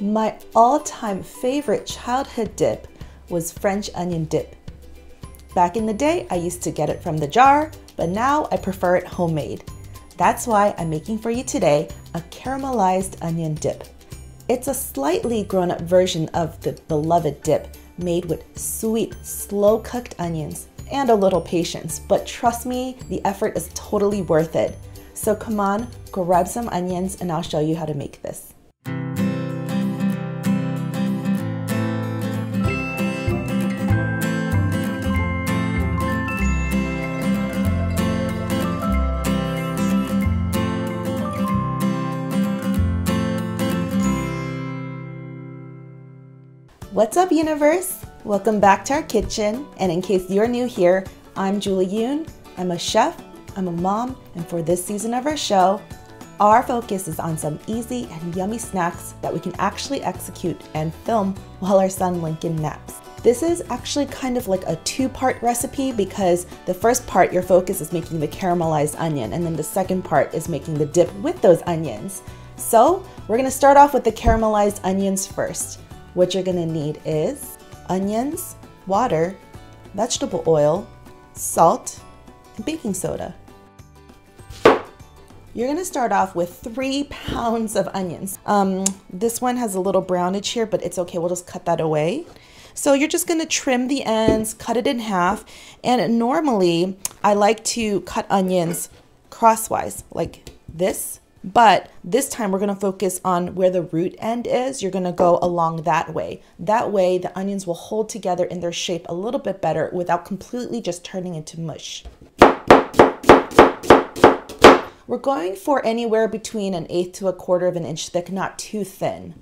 My all-time favorite childhood dip was French onion dip. Back in the day, I used to get it from the jar, but now I prefer it homemade. That's why I'm making for you today a caramelized onion dip. It's a slightly grown-up version of the beloved dip made with sweet, slow-cooked onions and a little patience, but trust me, the effort is totally worth it. So come on, grab some onions and I'll show you how to make this. What's up, universe? Welcome back to our kitchen, and in case you're new here, I'm Julie Yoon. I'm a chef, I'm a mom, and for this season of our show, our focus is on some easy and yummy snacks that we can actually execute and film while our son Lincoln naps. This is actually kind of like a two-part recipe because the first part, your focus is making the caramelized onion, and then the second part is making the dip with those onions. So we're gonna start off with the caramelized onions first. What you're gonna need is onions, water, vegetable oil, salt, and baking soda. You're gonna start off with 3 pounds of onions. This one has a little brownage here, but it's okay, we'll just cut that away. So you're just gonna trim the ends, cut it in half, and normally I like to cut onions crosswise, like this. But this time we're gonna focus on where the root end is. You're gonna go along that way. That way the onions will hold together in their shape a little bit better without completely just turning into mush. We're going for anywhere between 1/8 to 1/4 of an inch thick, not too thin.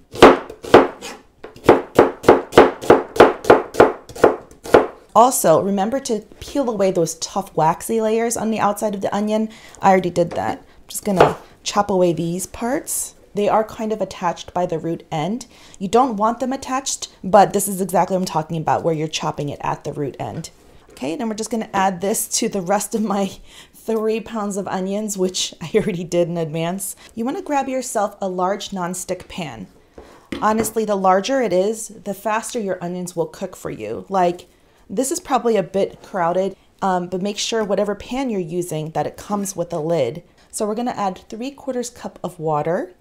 Also, remember to peel away those tough waxy layers on the outside of the onion. I already did that. I'm just gonna chop away these parts. They are kind of attached by the root end. You don't want them attached, but this is exactly what I'm talking about, where you're chopping it at the root end. Okay, then we're just gonna add this to the rest of my 3 pounds of onions, which I already did in advance. You wanna grab yourself a large nonstick pan. Honestly, the larger it is, the faster your onions will cook for you. Like, this is probably a bit crowded, but make sure whatever pan you're using that it comes with a lid. So we're gonna add 3/4 cup of water,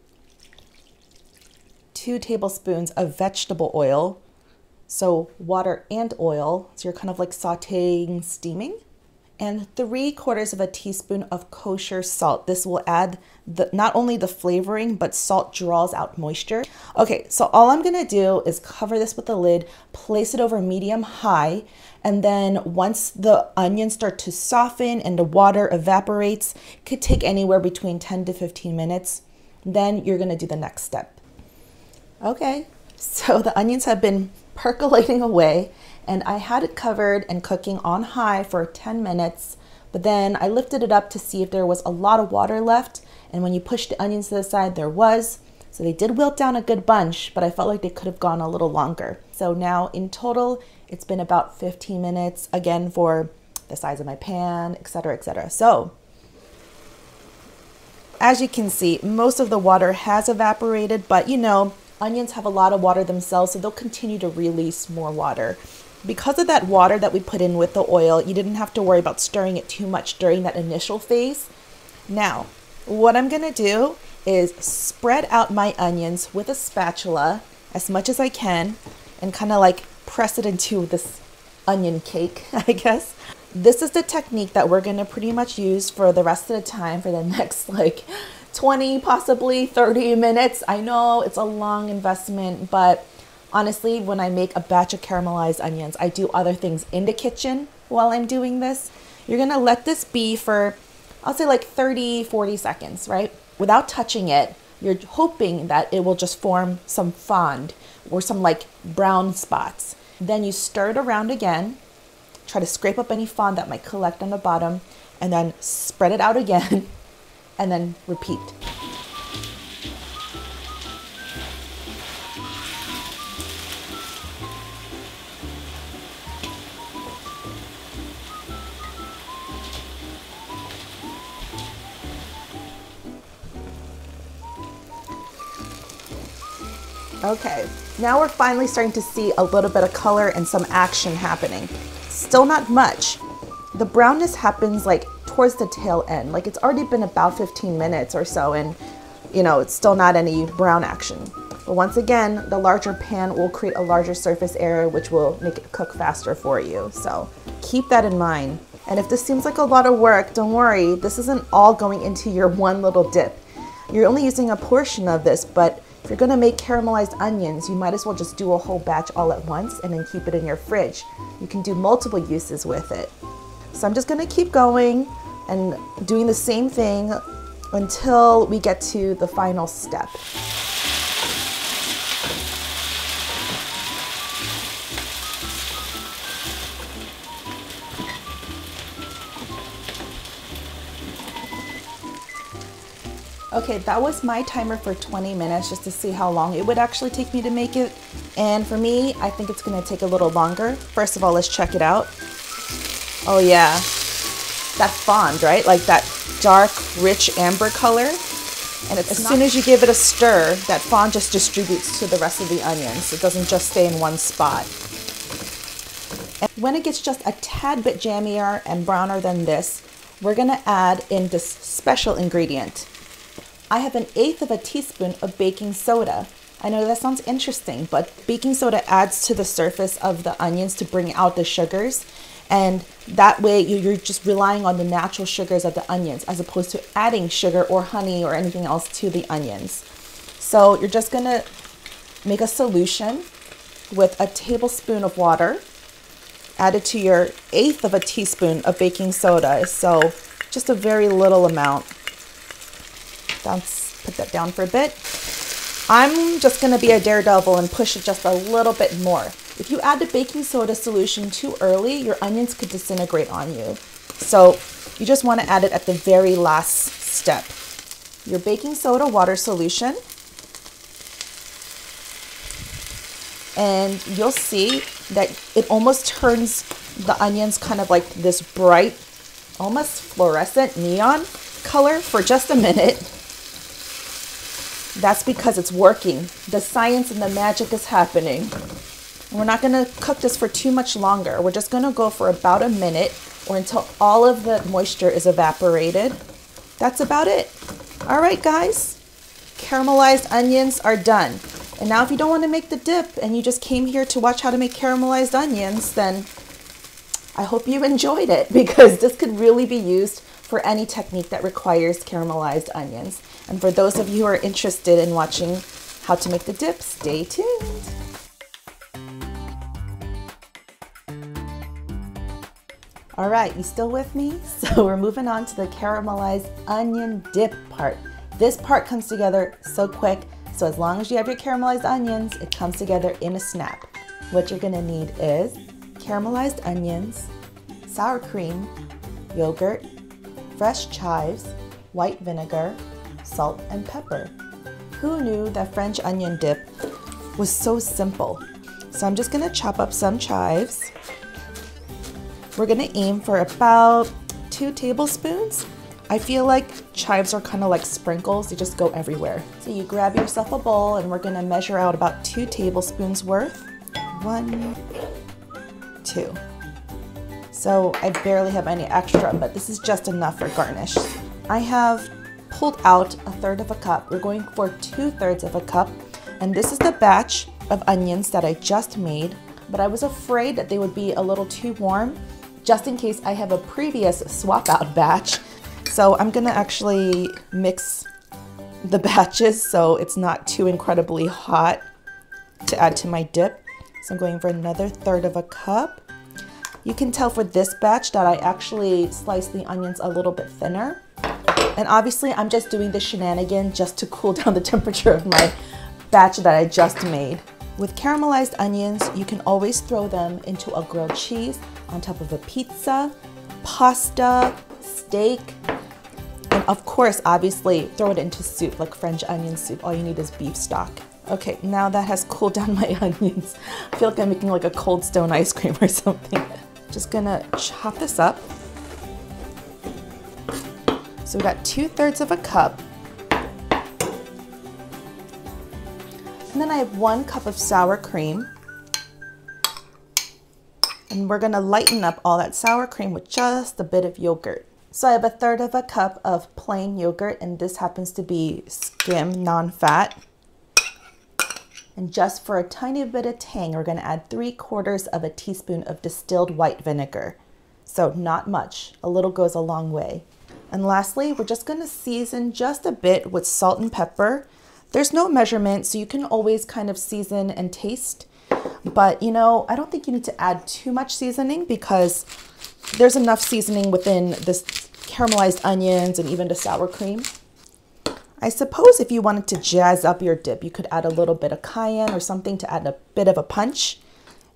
2 tablespoons of vegetable oil. So water and oil, so you're kind of like sauteing, steaming. And 3/4 of a teaspoon of kosher salt. This will add not only the flavoring, but salt draws out moisture. Okay, so all I'm gonna do is cover this with a lid, place it over medium-high, and then once the onions start to soften and the water evaporates, it could take anywhere between 10 to 15 minutes. Then you're gonna do the next step. Okay, so the onions have been percolating away, and I had it covered and cooking on high for 10 minutes, but then I lifted it up to see if there was a lot of water left, and when you push the onions to the side, there was. So they did wilt down a good bunch, but I felt like they could have gone a little longer. So now in total, it's been about 15 minutes, again, for the size of my pan, etc., etc. So as you can see, most of the water has evaporated, but you know, onions have a lot of water themselves, so they'll continue to release more water. Because of that water that we put in with the oil, you didn't have to worry about stirring it too much during that initial phase. Now, what I'm gonna do is spread out my onions with a spatula as much as I can and kind of like press it into this onion cake, I guess. This is the technique that we're gonna pretty much use for the rest of the time for the next like 20, possibly 30 minutes. I know it's a long investment, but honestly, when I make a batch of caramelized onions, I do other things in the kitchen while I'm doing this. You're gonna let this be for, I'll say like 30, 40 seconds, right? Without touching it, you're hoping that it will just form some fond or some like brown spots. Then you stir it around again, try to scrape up any fond that might collect on the bottom, and then spread it out again, and then repeat. Okay, now we're finally starting to see a little bit of color and some action happening. Still not much. The brownness happens like towards the tail end. Like it's already been about 15 minutes or so and you know, it's still not any brown action. But once again, the larger pan will create a larger surface area which will make it cook faster for you. So keep that in mind. And if this seems like a lot of work, don't worry, this isn't all going into your one little dip. You're only using a portion of this, but if you're gonna make caramelized onions, you might as well just do a whole batch all at once and then keep it in your fridge. You can do multiple uses with it. So I'm just gonna keep going and doing the same thing until we get to the final step. Okay, that was my timer for 20 minutes just to see how long it would actually take me to make it. And for me, I think it's gonna take a little longer. First of all, let's check it out. Oh yeah, that fond, right? Like that dark, rich amber color. And as soon as you give it a stir, that fond just distributes to the rest of the onions. It doesn't just stay in one spot. And when it gets just a tad bit jammier and browner than this, we're gonna add in this special ingredient. I have 1/8 of a teaspoon of baking soda. I know that sounds interesting, but baking soda adds to the surface of the onions to bring out the sugars. And that way you're just relying on the natural sugars of the onions as opposed to adding sugar or honey or anything else to the onions. So you're just gonna make a solution with a tablespoon of water added to your 1/8 of a teaspoon of baking soda. So just a very little amount. Let's put that down for a bit. I'm just gonna be a daredevil and push it just a little bit more. If you add the baking soda solution too early, your onions could disintegrate on you. So you just wanna add it at the very last step. Your baking soda water solution. And you'll see that it almost turns the onions kind of like this bright, almost fluorescent neon color for just a minute. That's because it's working. The science and the magic is happening. We're not gonna cook this for too much longer. We're just gonna go for about a minute or until all of the moisture is evaporated. That's about it. All right, guys, caramelized onions are done. And now if you don't wanna make the dip and you just came here to watch how to make caramelized onions, then I hope you enjoyed it because this could really be used for any technique that requires caramelized onions. And for those of you who are interested in watching how to make the dip, stay tuned. All right, you still with me? So we're moving on to the caramelized onion dip part. This part comes together so quick, so as long as you have your caramelized onions, it comes together in a snap. What you're gonna need is caramelized onions, sour cream, yogurt, fresh chives, white vinegar, salt, and pepper. Who knew that French onion dip was so simple? So I'm just gonna chop up some chives. We're gonna aim for about 2 tablespoons. I feel like chives are kind of like sprinkles, they just go everywhere. So you grab yourself a bowl and we're gonna measure out about 2 tablespoons worth. 1, 2. So I barely have any extra, but this is just enough for garnish. I have pulled out 1/3 of a cup. We're going for 2/3 of a cup. And this is the batch of onions that I just made, but I was afraid that they would be a little too warm, just in case I have a previous swap out batch. So I'm gonna actually mix the batches so it's not too incredibly hot to add to my dip. So I'm going for another 1/3 of a cup. You can tell for this batch that I actually sliced the onions a little bit thinner. And obviously I'm just doing this shenanigan just to cool down the temperature of my batch that I just made. With caramelized onions, you can always throw them into a grilled cheese, on top of a pizza, pasta, steak, and of course, obviously, throw it into soup, like French onion soup. All you need is beef stock. Okay, now that has cooled down my onions. I feel like I'm making like a Cold Stone ice cream or something. Just gonna chop this up. So we got 2/3 of a cup. And then I have 1 cup of sour cream. And we're gonna lighten up all that sour cream with just a bit of yogurt. So I have 1/3 cup of plain yogurt, and this happens to be skim, non-fat. And just for a tiny bit of tang, we're gonna add 3/4 of a teaspoon of distilled white vinegar. So not much, a little goes a long way. And lastly, we're just gonna season just a bit with salt and pepper. There's no measurement, so you can always kind of season and taste. But you know, I don't think you need to add too much seasoning because there's enough seasoning within this caramelized onions and even the sour cream. I suppose if you wanted to jazz up your dip, you could add a little bit of cayenne or something to add a bit of a punch.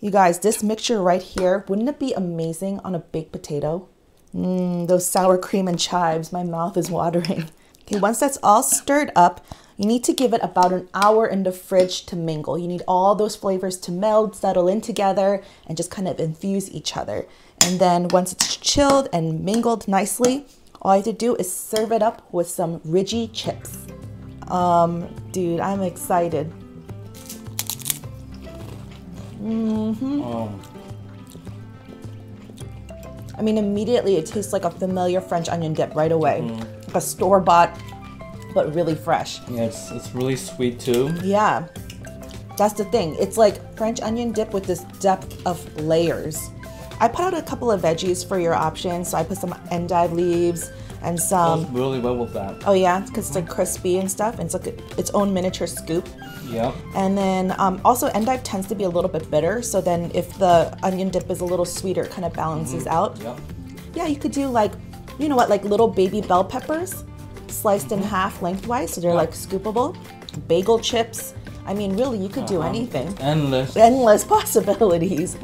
You guys, this mixture right here, wouldn't it be amazing on a baked potato? Those sour cream and chives, my mouth is watering. Okay, once that's all stirred up, you need to give it about an hour in the fridge to mingle. You need all those flavors to meld, settle in together, and just kind of infuse each other. And then once it's chilled and mingled nicely, all you have to do is serve it up with some ridgy chips. Dude, I'm excited. I mean, immediately it tastes like a familiar French onion dip right away. Like a store-bought, but really fresh. Yeah, it's really sweet too. Yeah, that's the thing. It's like French onion dip with this depth of layers. I put out a couple of veggies for your options. So I put some endive leaves and some. Goes really well with that. Oh yeah, because it's like crispy and stuff. And it's like its own miniature scoop. Yeah. And then also endive tends to be a little bit bitter. So then if the onion dip is a little sweeter, it kind of balances out. Yep. Yeah, you could do like, you know what, like little baby bell peppers sliced in half lengthwise. So they're like scoopable. Bagel chips. I mean, really, you could do anything. It's endless. Endless possibilities.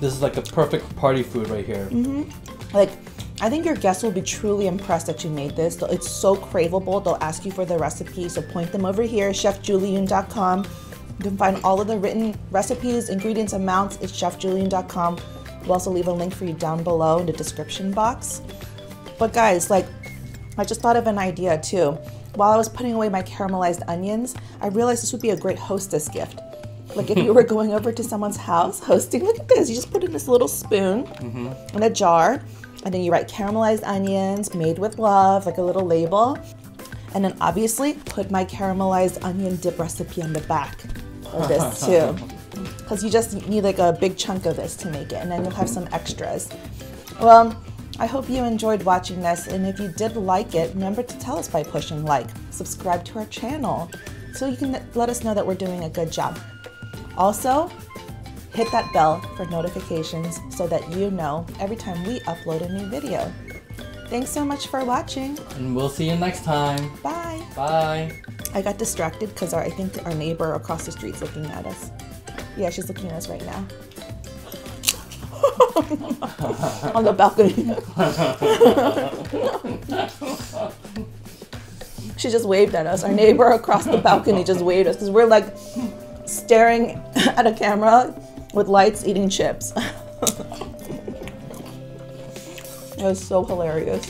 This is like a perfect party food right here. Like, I think your guests will be truly impressed that you made this. It's so craveable. They'll ask you for the recipe, so point them over here, chefjulieyoon.com. You can find all of the written recipes, ingredients, amounts at chefjulieyoon.com. We'll also leave a link for you down below in the description box. But guys, like, I just thought of an idea too. While I was putting away my caramelized onions, I realized this would be a great hostess gift. Like if you were going over to someone's house hosting, look at this. You just put in this little spoon in a jar, and then you write caramelized onions made with love, like a little label. And then obviously put my caramelized onion dip recipe on the back of this too. Because you just need like a big chunk of this to make it, and then you'll have some extras. Well, I hope you enjoyed watching this, and if you did like it, remember to tell us by pushing like, subscribe to our channel, so you can let us know that we're doing a good job. Also, hit that bell for notifications so that you know every time we upload a new video. Thanks so much for watching. And we'll see you next time. Bye. Bye. I got distracted because I think our neighbor across the street's looking at us. Yeah, she's looking at us right now. On the balcony. She just waved at us. Our neighbor across the balcony just waved at us because we're like staring at a camera with lights eating chips. It was so hilarious.